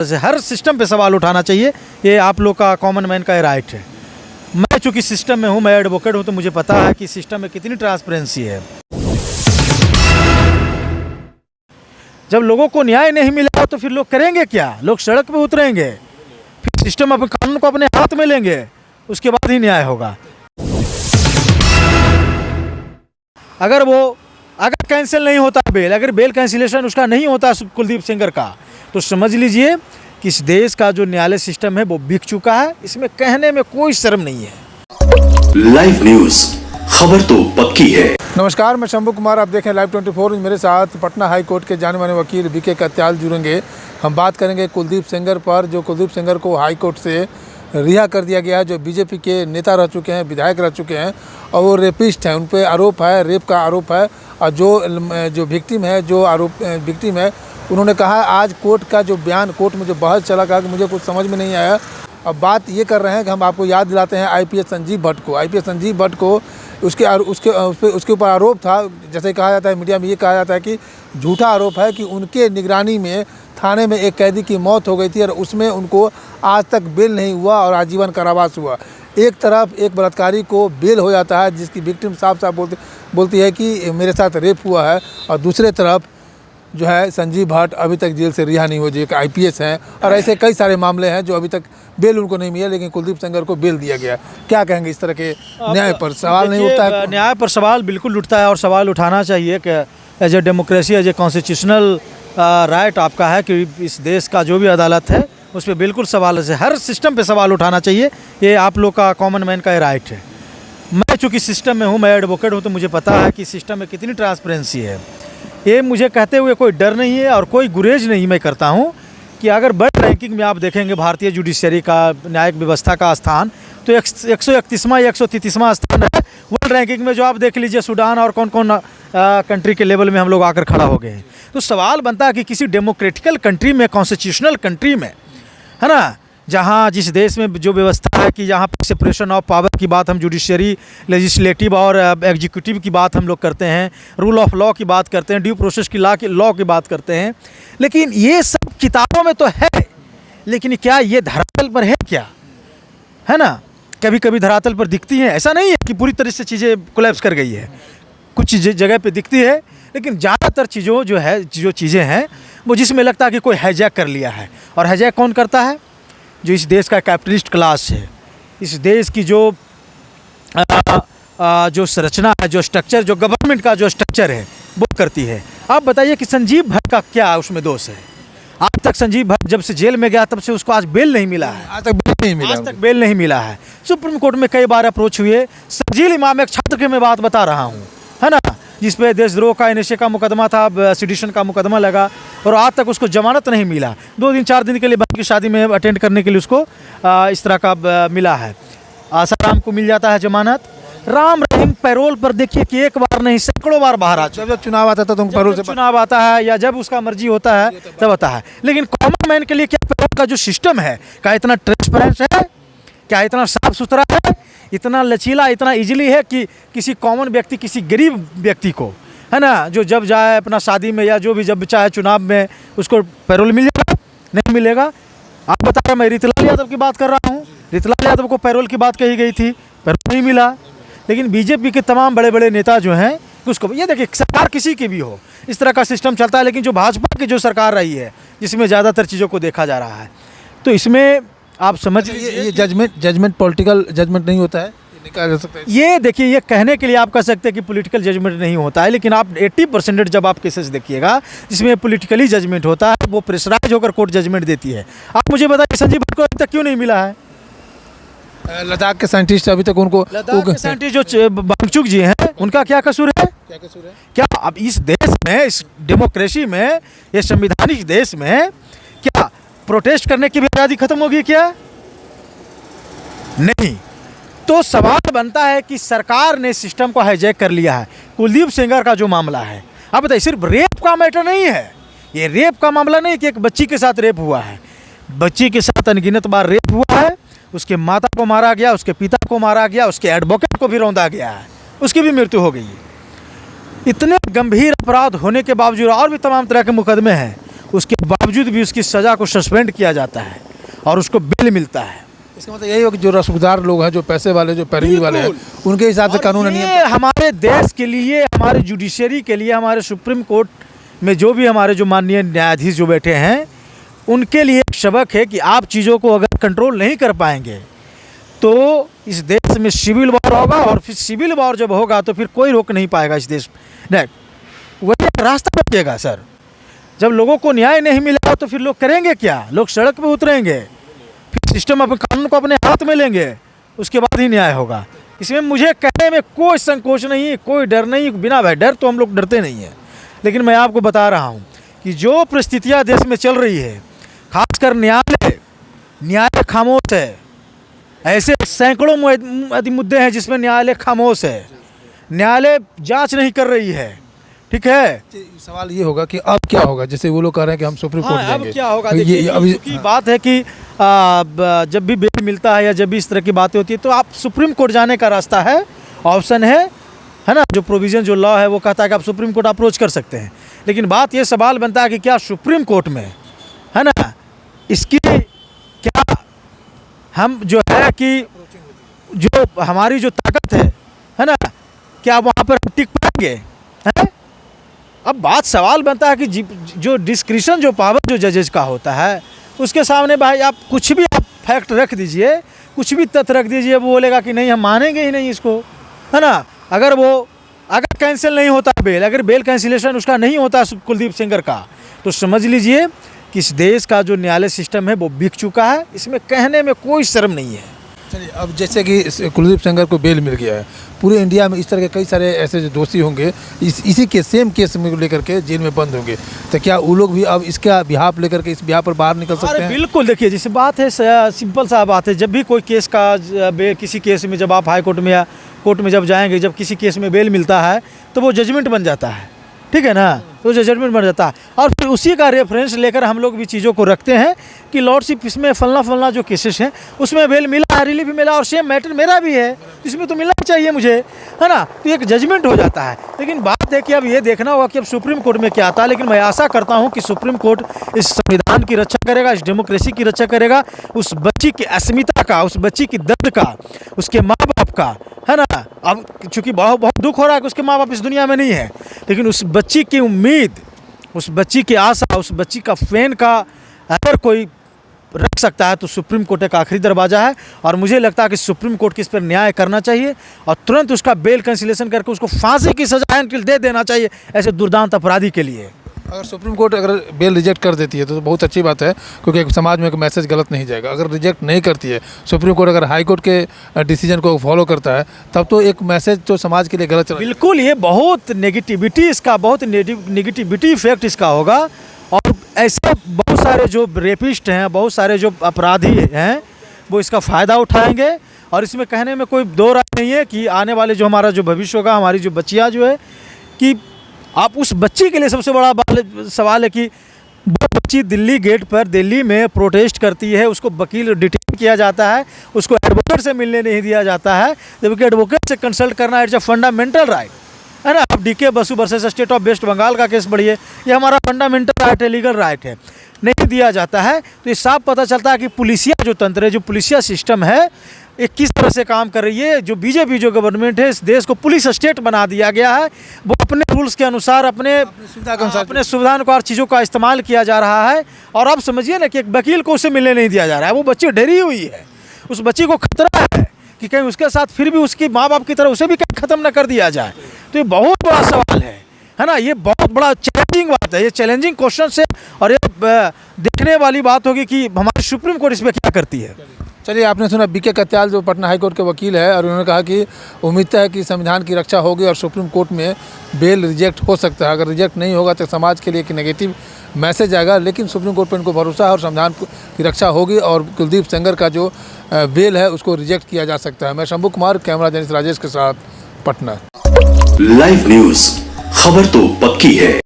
हर system पे सवाल उठाना चाहिए। ये आप लोग का कॉमन मैन का राइट है। मैं चूँकि सिस्टम में हूँ, मैं एडवोकेट हूँ, तो मुझे पता है कि सिस्टम में कितनी ट्रांसपेरेंसी है। जब लोगों को न्याय नहीं मिला तो फिर लोग करेंगे क्या? लोग सड़क पे उतरेंगे, फिर सिस्टम अपने कानून को अपने हाथ में लेंगे, उसके बाद ही न्याय होगा। अगर कैंसिल नहीं होता बेल, अगर बेल कैंसिलेशन उसका नहीं होता कुलदीप सेंगर का, तो समझ लीजिए कि इस देश का जो न्यायालय सिस्टम है वो बिक चुका है। इसमें कहने में कोई शर्म नहीं है। लाइव न्यूज, खबर तो पक्की है। नमस्कार, मैं शंभू कुमार, आप देखें लाइव 24। मेरे साथ पटना हाई कोर्ट के जाने माने वकील बीके कत्याल जुड़ेंगे। हम बात करेंगे कुलदीप सेंगर पर, जो कुलदीप सेंगर को हाई कोर्ट से रिहा कर दिया गया है, जो बीजेपी के नेता रह चुके हैं, विधायक रह चुके हैं और वो रेपिस्ट हैं। उन पर आरोप है, रेप का आरोप है। और जो विक्टिम है, विक्टिम है, उन्होंने कहा आज कोर्ट का जो बयान, कोर्ट में जो बहस चला, कहा कि मुझे कुछ समझ में नहीं आया। अब बात ये कर रहे हैं कि हम आपको याद दिलाते हैं आईपीएस संजीव भट्ट को। आईपीएस संजीव भट्ट को उसके ऊपर आरोप था, जैसे कहा जाता है मीडिया में, ये कहा जाता है कि झूठा आरोप है कि उनके निगरानी में थाने में एक कैदी की मौत हो गई थी और उसमें उनको आज तक बेल नहीं हुआ और आजीवन कारावास हुआ। एक तरफ एक बलात्कारी को बेल हो जाता है जिसकी विक्टिम साफ साफ बोलती है कि मेरे साथ रेप हुआ है, और दूसरे तरफ जो है संजीव भट्ट अभी तक जेल से रिहा नहीं हो, जो एक आईपीएस हैं। और ऐसे कई सारे मामले हैं जो अभी तक बेल उनको नहीं मिला, लेकिन कुलदीप सेंगर को बेल दिया गया। क्या कहेंगे इस तरह के न्याय पर? सवाल नहीं उठता है? न्याय पर सवाल बिल्कुल उठता है और सवाल उठाना चाहिए कि as a democracy, as a constitutional right आपका है कि इस देश का जो भी अदालत है उस पर बिल्कुल सवाल है, हर सिस्टम पे सवाल उठाना चाहिए। ये आप लोग का कॉमन मैन का राइट है। मैं चूँकि सिस्टम में हूँ, मैं एडवोकेट हूँ, तो मुझे पता है कि सिस्टम में कितनी ट्रांसपेरेंसी है। ये मुझे कहते हुए कोई डर नहीं है और कोई गुरेज नहीं मैं करता हूँ कि अगर वर्ल्ड रैंकिंग में आप देखेंगे भारतीय जुडिशरी का, न्यायिक व्यवस्था का स्थान, तो 131वां या 133वां स्थान है वर्ल्ड रैंकिंग में। जो आप देख लीजिए सूडान और कौन कौन कंट्री के लेवल में हम लोग आकर खड़ा हो गए हैं। तो सवाल बनता है कि किसी डेमोक्रेटिकल कंट्री में, कॉन्स्टिट्यूशनल कंट्री में, है ना, जहाँ जिस देश में जो व्यवस्था है कि यहाँ पर सेपरेशन ऑफ पावर की बात हम जुडिशरी, लेजिस्लेटिव और एग्जीक्यूटिव की बात हम लोग करते हैं, रूल ऑफ लॉ की बात करते हैं, ड्यू प्रोसेस की लॉ की बात करते हैं, लेकिन ये सब किताबों में तो है, लेकिन क्या ये धरातल पर है क्या? है ना, कभी कभी धरातल पर दिखती है। ऐसा नहीं है कि पूरी तरह से चीज़ें कोलैप्स कर गई है, कुछ जगह पे दिखती है, लेकिन ज़्यादातर चीज़ों जो चीज़ें हैं वो जिसमें लगता है कि कोई हाईजैक कर लिया है। और हाईजैक कौन करता है? जो इस देश का कैपिटलिस्ट क्लास है, इस देश की जो संरचना है, जो स्ट्रक्चर, जो गवर्नमेंट का जो स्ट्रक्चर है, वो करती है। आप बताइए कि संजीव भट्ट का क्या उसमें दोष है? आज तक संजीव भट्ट जब से जेल में गया तब से उसको आज बेल नहीं मिला है। आज तक बेल नहीं मिला है। सुप्रीम कोर्ट में कई बार अप्रोच हुए। सरजील इमाम, एक छात्र की मैं बात बता रहा हूँ, है ना, जिस पे देशद्रोह का, NSA का मुकदमा था, सिडिशन का मुकदमा लगा और आज तक उसको जमानत नहीं मिला। 2 दिन 4 दिन के लिए बहन की शादी में अटेंड करने के लिए उसको इस तरह का मिला है। आसाराम को मिल जाता है जमानत। राम रहीम पैरोल पर देखिए कि एक बार नहीं सैकड़ों बार बाहर आ चुका। जब चुनाव आता था तो पैरोल से चुनाव आता है या जब उसका मर्जी होता है तब आता है। लेकिन कॉमन मैन के लिए क्या पैरोल का जो सिस्टम है, क्या इतना ट्रांसपेरेंट है? क्या इतना साफ सुथरा है? इतना लचीला, इतना इजीली है कि किसी कॉमन व्यक्ति, किसी गरीब व्यक्ति को, है ना, जो जब जाए अपना शादी में या जो भी जब चाहे चुनाव में, उसको पैरोल मिल जाएगा? नहीं मिलेगा। आप बता रहे, मैं रीतिलाल यादव की बात कर रहा हूँ। रीतिलाल यादव को पैरोल की बात कही गई थी, पैरोल नहीं मिला। लेकिन बीजेपी के तमाम बड़े बड़े नेता जो हैं उसको, ये देखिए सरकार किसी की भी हो, इस तरह का सिस्टम चलता है। लेकिन जो भाजपा की जो सरकार रही है, जिसमें ज़्यादातर चीज़ों को देखा जा रहा है, तो इसमें आप समझ लीजिए ये जजमेंट पॉलिटिकल जजमेंट नहीं होता है, ये कहा जा सकता है। ये देखिए, ये कहने के लिए आप कह सकते हैं कि पॉलिटिकल जजमेंट नहीं होता है, लेकिन आप 80% जब आप केसेस देखिएगा जिसमें पॉलिटिकली जजमेंट होता है, वो प्रेशराइज होकर कोर्ट जजमेंट देती है। आप मुझे बताइए संजीव भट्ट को अभी तक क्यों नहीं मिला है? लद्दाख के साइंटिस्ट अभी तक उनको, साइंटिस्ट जो वांगचुक जी हैं, उनका क्या कसूर है? क्या अब इस देश में, इस डेमोक्रेसी में, ये संवैधानिक देश में क्या प्रोटेस्ट करने की भी आज़ादी खत्म होगी क्या? नहीं। तो सवाल बनता है कि सरकार ने सिस्टम को हाईजैक कर लिया है। कुलदीप सेंगर का जो मामला है, आप बताइए, सिर्फ रेप का मैटर नहीं है। ये रेप का मामला नहीं कि एक बच्ची के साथ रेप हुआ है। बच्ची के साथ अनगिनत बार रेप हुआ है, उसके माता को मारा गया, उसके पिता को मारा गया, उसके एडवोकेट को भी रौंदा गया है, उसकी भी मृत्यु हो गई। इतने गंभीर अपराध होने के बावजूद और भी तमाम तरह के मुकदमे हैं, उसके बावजूद भी उसकी सज़ा को सस्पेंड किया जाता है और उसको बेल मिलता है। इसका मतलब यही हो कि जो रसूखदार लोग हैं, जो पैसे वाले, जो पैरवी वाले हैं, उनके हिसाब से कानून और नहीं ये हमारे देश के लिए, हमारे जुडिशरी के लिए, हमारे सुप्रीम कोर्ट में जो भी हमारे जो माननीय न्यायाधीश जो बैठे हैं, उनके लिए एक सबक है कि आप चीज़ों को अगर कंट्रोल नहीं कर पाएंगे तो इस देश में सिविल वॉर होगा, और फिर सिविल वॉर जब होगा तो फिर कोई रोक नहीं पाएगा इस देश में। वही रास्ता बचेगा सर। जब लोगों को न्याय नहीं मिलेगा तो फिर लोग करेंगे क्या? लोग सड़क पे उतरेंगे, फिर सिस्टम अपने कानून को अपने हाथ में लेंगे, उसके बाद ही न्याय होगा। इसमें मुझे कहने में कोई संकोच नहीं, कोई डर नहीं, बिना भय डर तो हम लोग डरते नहीं हैं। लेकिन मैं आपको बता रहा हूँ कि जो परिस्थितियाँ देश में चल रही है, खासकर न्यायालय खामोश है। ऐसे सैकड़ों मुद्दे हैं जिसमें न्यायालय खामोश है, न्यायालय जांच नहीं कर रही है। ठीक है, सवाल ये होगा कि अब क्या होगा? जैसे वो लोग कह रहे हैं कि हम सुप्रीम कोर्ट जाएंगे, अब क्या होगा? ये देखिए, अभी की बात है कि जब भी बेल मिलता है या जब भी इस तरह की बातें होती है तो आप सुप्रीम कोर्ट जाने का रास्ता है, ऑप्शन है ना। जो प्रोविज़न, जो लॉ है वो कहता है कि आप सुप्रीम कोर्ट अप्रोच कर सकते हैं। लेकिन बात ये सवाल बनता है कि क्या सुप्रीम कोर्ट में, है ना, इसकी क्या हम जो है कि जो हमारी जो ताकत है ना, क्या वहाँ पर टिक पाएंगे? हैं? अब बात सवाल बनता है कि जो डिस्क्रिशन, जो पावर जो जजेज का होता है, उसके सामने भाई आप कुछ भी आप फैक्ट रख दीजिए, कुछ भी तथ्य रख दीजिए, वो बोलेगा कि नहीं हम मानेंगे ही नहीं इसको, है ना। अगर कैंसिल नहीं होता बेल, अगर बेल कैंसिलेशन उसका नहीं होता कुलदीप सेंगर का, तो समझ लीजिए कि इस देश का जो न्यायालय सिस्टम है वो बिक चुका है। इसमें कहने में कोई शर्म नहीं है। चलिए, अब जैसे कि कुलदीप सेंगर को बेल मिल गया है, पूरे इंडिया में इस तरह के कई सारे ऐसे जो दोषी होंगे इसी के सेम केस में लेकर के जेल में बंद होंगे, तो क्या वो लोग भी अब इसका बिहाफ लेकर के इस बिहाफ पर बाहर निकल सकते हैं? बिल्कुल। देखिए, जैसे बात है, सिंपल सा बात है, जब भी कोई केस का किसी केस में जब आप हाई कोर्ट में या कोर्ट में जब जाएंगे, जब किसी केस में बेल मिलता है तो वो जजमेंट बन जाता है। ठीक है ना, तो जजमेंट बन जाता है और फिर उसी का रेफरेंस लेकर हम लोग भी चीज़ों को रखते हैं कि लॉर्डशिप इसमें फलना जो केसेस हैं उसमें बेल मिला है, रिलीफ मिला, और सेम मैटर मेरा भी है, इसमें तो मिलना चाहिए मुझे, है ना। तो एक जजमेंट हो जाता है। लेकिन बात है कि अब ये देखना होगा कि अब सुप्रीम कोर्ट में क्या आता है। लेकिन मैं आशा करता हूँ कि सुप्रीम कोर्ट इस संविधान की रक्षा करेगा, इस डेमोक्रेसी की रक्षा करेगा, उस बच्ची की अस्मिता का, उस बच्ची की दर्द का, उसके माँ बाप का, है ना। अब चूँकि बहुत दुख हो रहा है कि उसके माँ बाप इस दुनिया में नहीं है, लेकिन उस बच्ची की उम्मीद, उस बच्ची की आशा, उस बच्ची का फैन का अगर कोई रख सकता है तो सुप्रीम कोर्ट एक आखिरी दरवाज़ा है। और मुझे लगता है कि सुप्रीम कोर्ट को इस पर न्याय करना चाहिए और तुरंत उसका बेल कैंसिलेशन करके उसको फांसी की सजा दे देना चाहिए ऐसे दुर्दांत अपराधी के लिए। अगर सुप्रीम कोर्ट अगर बेल रिजेक्ट कर देती है तो बहुत अच्छी बात है, क्योंकि समाज में एक मैसेज गलत नहीं जाएगा। अगर रिजेक्ट नहीं करती है सुप्रीम कोर्ट, अगर हाई कोर्ट के डिसीजन को फॉलो करता है, तब तो एक मैसेज तो समाज के लिए गलत चला। बिल्कुल, ये बहुत नेगेटिविटी, इसका बहुत नेगेटिविटी इफेक्ट इसका होगा। और ऐसे बहुत सारे जो रेपिस्ट हैं, बहुत सारे जो अपराधी हैं, वो इसका फ़ायदा उठाएंगे। और इसमें कहने में कोई दो राय नहीं है कि आने वाले जो हमारा जो भविष्य होगा, हमारी जो बच्चियाँ जो है, कि आप उस बच्ची के लिए सबसे बड़ा सवाल है कि वो बच्ची दिल्ली गेट पर दिल्ली में प्रोटेस्ट करती है, उसको वकील डिटेन किया जाता है, उसको एडवोकेट से मिलने नहीं दिया जाता है, जबकि एडवोकेट से कंसल्ट करना इट्स अ फंडामेंटल राइट, है ना। अब DK Basu versus state of West Bengal का केस बढ़िए, ये हमारा फंडामेंटल राइट है, लीगल राइट है, नहीं दिया जाता है। तो ये साफ पता चलता है कि पुलिसिया जो तंत्र है, जो पुलिसिया सिस्टम है, ये किस तरह से काम कर रही है। जो बीजेपी जो गवर्नमेंट है, इस देश को पुलिस स्टेट बना दिया गया है। वो अपने रूल्स के अनुसार, अपने सुविधा अनुसार चीज़ों का इस्तेमाल किया जा रहा है। और अब समझिए ना कि एक वकील को उसे मिलने नहीं दिया जा रहा है। वो बच्ची डरी हुई है, उस बच्ची को खतरा है कि कहीं उसके साथ फिर भी उसकी माँ बाप की तरह उसे भी कहीं ख़त्म न कर दिया जाए। तो ये बहुत बड़ा सवाल है ना। ये बहुत बड़ा चैलेंजिंग बात है, ये चैलेंजिंग क्वेश्चन है। और ये देखने वाली बात होगी कि हमारी सुप्रीम कोर्ट इसमें क्या करती है। चलिए, आपने सुना बीके कत्याल जो पटना हाई कोर्ट के वकील है, और उन्होंने कहा कि उम्मीद है कि संविधान की रक्षा होगी और सुप्रीम कोर्ट में बेल रिजेक्ट हो सकता है। अगर रिजेक्ट नहीं होगा तो समाज के लिए एक नेगेटिव मैसेज आएगा, लेकिन सुप्रीम कोर्ट पर इनको भरोसा है और संविधान की रक्षा होगी और कुलदीप सेंगर का जो बेल है उसको रिजेक्ट किया जा सकता है। मैं शंभू कुमार, कैमरा जर्नलिस्ट राजेश के साथ, पटना। लाइव न्यूज, खबर तो पक्की है।